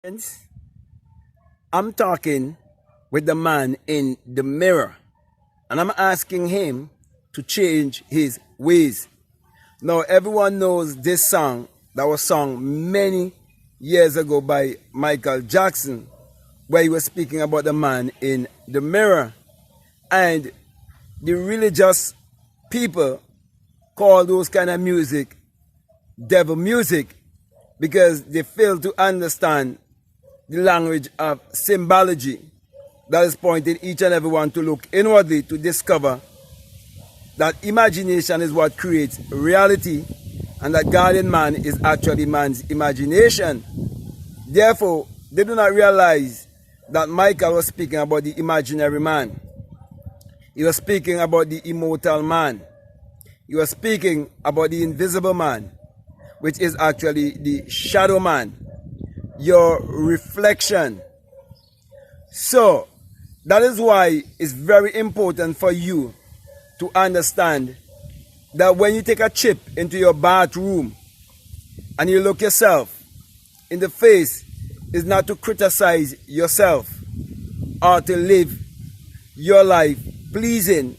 Friends, I'm talking with the man in the mirror, and I'm asking him to change his ways. Now, everyone knows this song that was sung many years ago by Michael Jackson, where he was speaking about the man in the mirror. And the religious people call those kind of music devil music because they fail to understand the language of symbology that is pointing each and every one to look inwardly to discover that imagination is what creates reality, and that God in man is actually man's imagination. Therefore, they do not realize that Michael was speaking about the imaginary man. He was speaking about the immortal man. He was speaking about the invisible man, which is actually the shadow man, your reflection. So, that is why it's very important for you to understand that when you take a chip into your bathroom and you look yourself in the face, is not to criticize yourself or to live your life pleasing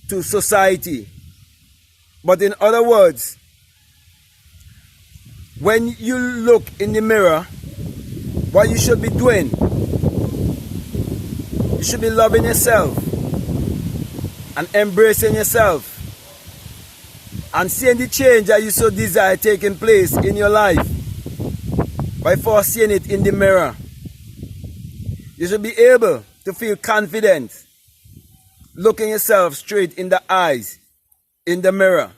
to society. But in other words, when you look in the mirror, what you should be doing, you should be loving yourself and embracing yourself and seeing the change that you so desire taking place in your life by first seeing it in the mirror. You should be able to feel confident looking yourself straight in the eyes in the mirror.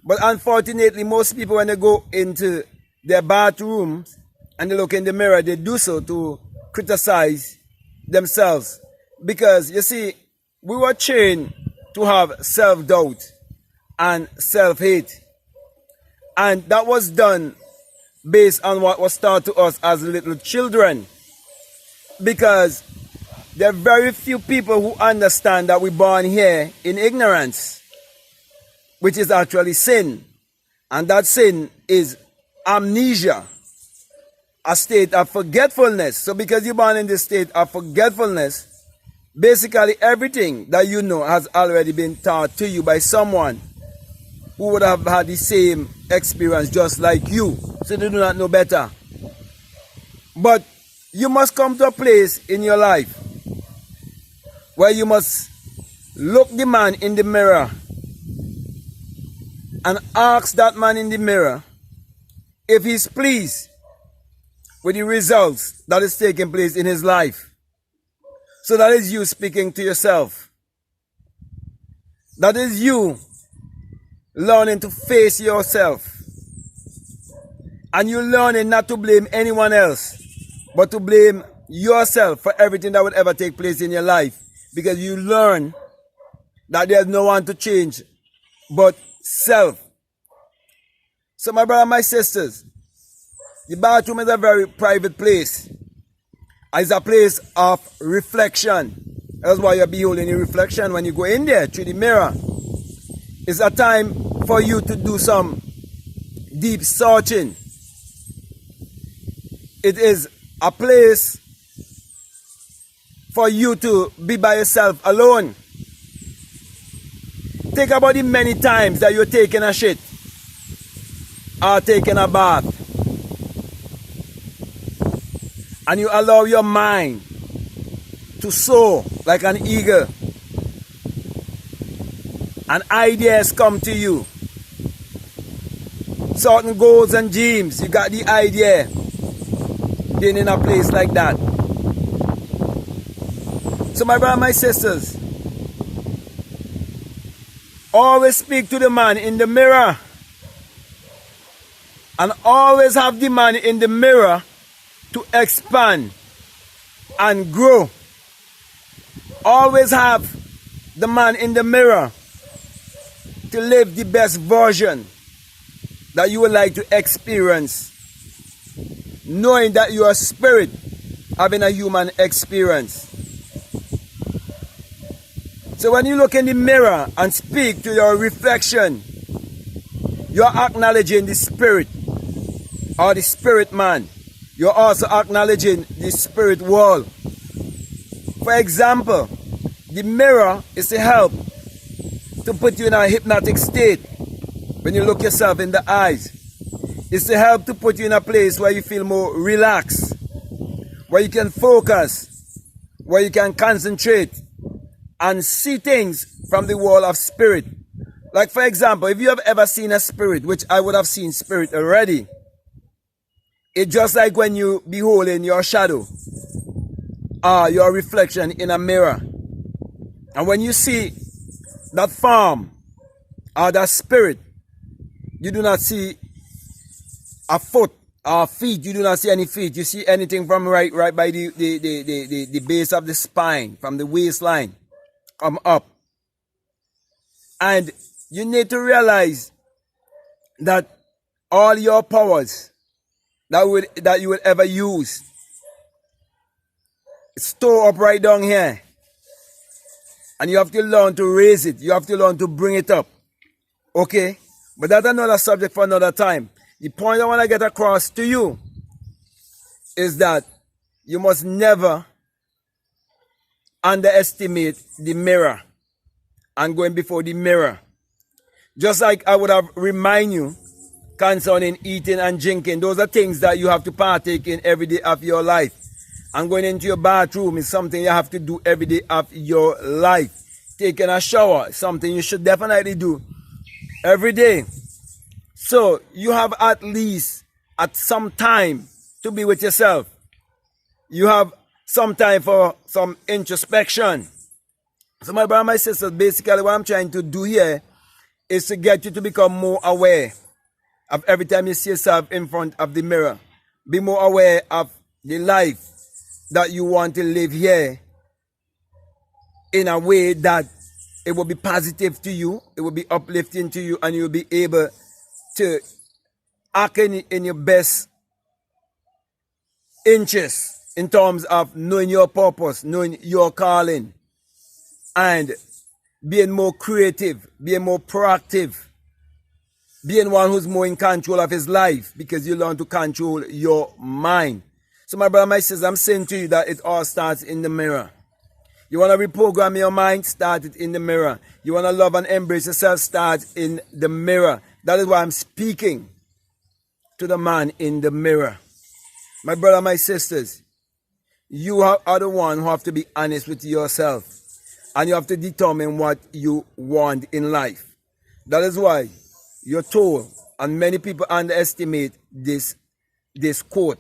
But unfortunately, most people, when they go into their bathrooms and they look in the mirror, they do so to criticize themselves. Because, you see, we were trained to have self-doubt and self-hate. And that was done based on what was taught to us as little children. Because there are very few people who understand that we're born here in ignorance, which is actually sin. And that sin is amnesia, a state of forgetfulness. So because you're born in this state of forgetfulness, basically everything that you know has already been taught to you by someone who would have had the same experience just like you. So they do not know better. But you must come to a place in your life where you must look the man in the mirror and ask that man in the mirror if he's pleased with the results that is taking place in his life. So that is you speaking to yourself. That is you learning to face yourself. And you learning not to blame anyone else, but to blame yourself for everything that would ever take place in your life. Because you learn that there's no one to change but self. So my brother and my sisters, the bathroom is a very private place. It's a place of reflection. That's why you're beholding the reflection when you go in there through the mirror. It's a time for you to do some deep searching. It is a place for you to be by yourself alone. Think about the many times that you're taking a shit or taking a bath, and you allow your mind to soar like an eagle, and ideas come to you. Certain goals and dreams, you got the idea being in a place like that. So my brother and my sisters, always speak to the man in the mirror, and always have the man in the mirror to expand and grow. Always have the man in the mirror to live the best version that you would like to experience, knowing that you are a spirit having a human experience. So when you look in the mirror and speak to your reflection, you're acknowledging the spirit or the spirit man You're also acknowledging the spirit world. For example, the mirror is to help to put you in a hypnotic state when you look yourself in the eyes. It's to help to put you in a place where you feel more relaxed, where you can focus, where you can concentrate and see things from the world of spirit. Like for example, if you have ever seen a spirit, which I would have seen spirit already, it's just like when you beholding your shadow, your reflection in a mirror. And when you see that form or that spirit, you do not see a foot or feet. You do not see any feet. You see anything from right by the base of the spine, from the waistline, come up. And you need to realize that all your powers that you will ever use store up right down here. And you have to learn to raise it. You have to learn to bring it up. Okay? But that's another subject for another time. The point I want to get across to you is that you must never underestimate the mirror and going before the mirror. Just like I would have remind you concerning eating and drinking. Those are things that you have to partake in every day of your life. And going into your bathroom is something you have to do every day of your life. Taking a shower is something you should definitely do every day. So you have at least at some time to be with yourself. You have some time for some introspection. So my brother and my sisters, basically what I'm trying to do here is to get you to become more aware of every time you see yourself in front of the mirror. Be more aware of the life that you want to live here in a way that it will be positive to you, it will be uplifting to you, and you'll be able to act in your best interest in terms of knowing your purpose, knowing your calling, and being more creative, being more proactive, being one who's more in control of his life because you learn to control your mind. So my brother, my sister, I'm saying to you that it all starts in the mirror. You want to reprogram your mind? Start it in the mirror. You want to love and embrace yourself? Start in the mirror. That is why I'm speaking to the man in the mirror. My brother, my sisters, you are the one who have to be honest with yourself. And you have to determine what you want in life. That is why you're told, and many people underestimate this quote.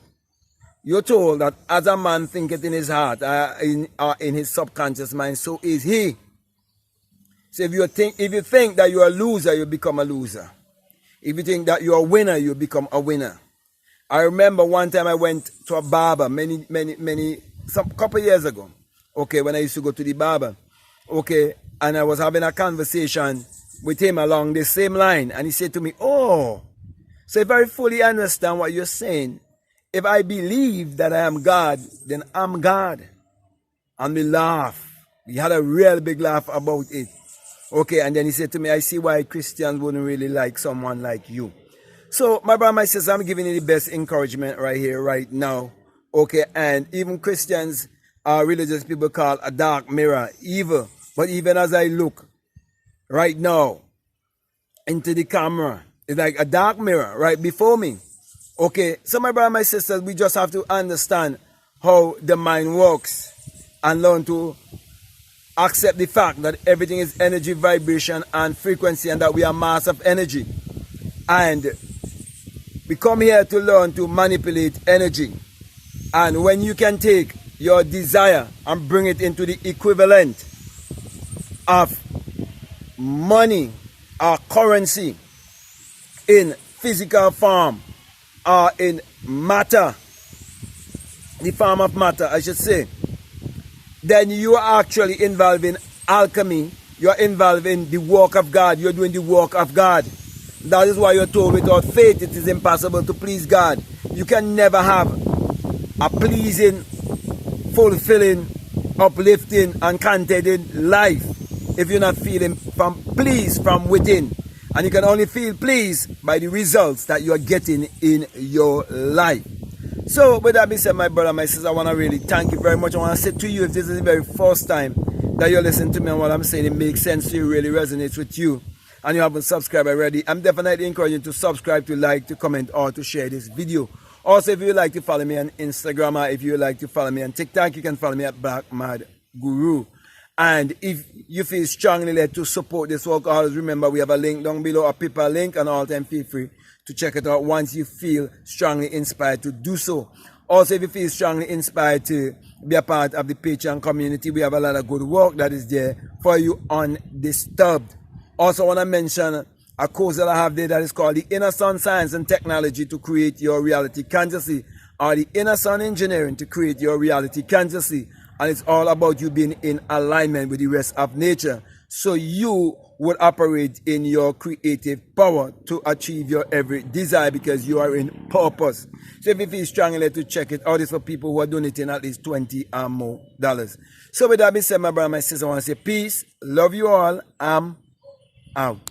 You're told that as a man thinketh in his heart, in his subconscious mind, so is he. So if you think that you're a loser, you become a loser. If you think that you're a winner, you become a winner. I remember one time I went to a barber some couple years ago. Okay, when I used to go to the barber. Okay, and I was having a conversation with him along the same line, and he said to me, "Oh, so if I fully understand what you're saying, if I believe that I am God, then I'm God." And we laughed. We had a real big laugh about it. Okay, and then he said to me, "I see why Christians wouldn't really like someone like you." So, my brother, my sister, I'm giving you the best encouragement right here, right now. Okay, and even Christians, religious people call a dark mirror evil. But even as I look right now into the camera, it's like a dark mirror right before me. Okay, so my brother, my sisters, we just have to understand how the mind works and learn to accept the fact that everything is energy, vibration, and frequency, and that we are mass of energy. And we come here to learn to manipulate energy. And when you can take your desire and bring it into the equivalent of money or currency in physical form or in matter, the form of matter, I should say, then you are actually involved in alchemy. You are involved in the work of God. You're doing the work of God. That is why you're told without faith it is impossible to please God. You can never have a pleasing, fulfilling, uplifting, and contented life if you're not feeling pleased from within. And you can only feel pleased by the results that you are getting in your life. So with that being said, my brother, my sister, I want to really thank you very much. I want to say to you, if this is the very first time that you're listening to me and what I'm saying, it makes sense to you, really resonates with you, and you haven't subscribed already, I'm definitely encouraging you to subscribe, to like, to comment, or to share this video. Also, if you would like to follow me on Instagram, or if you would like to follow me on TikTok, you can follow me at BlackMadGuru. And if you feel strongly led to support this work, always remember we have a link down below, a PayPal link, and all time feel free to check it out once you feel strongly inspired to do so. Also, if you feel strongly inspired to be a part of the Patreon community, we have a lot of good work that is there for you undisturbed. Also, I want to mention a course that I have there that is called the Inner Sun Science and Technology to Create Your Reality Consciously, or the Inner Sun Engineering to Create Your Reality Consciously. And it's all about you being in alignment with the rest of nature, so you would operate in your creative power to achieve your every desire, because you are in purpose. So if you feel strongly to check it out, it's for people who are donating at least $20 or more. So with that being said, my brother, my sister, I want to say peace, love you all, I'm out.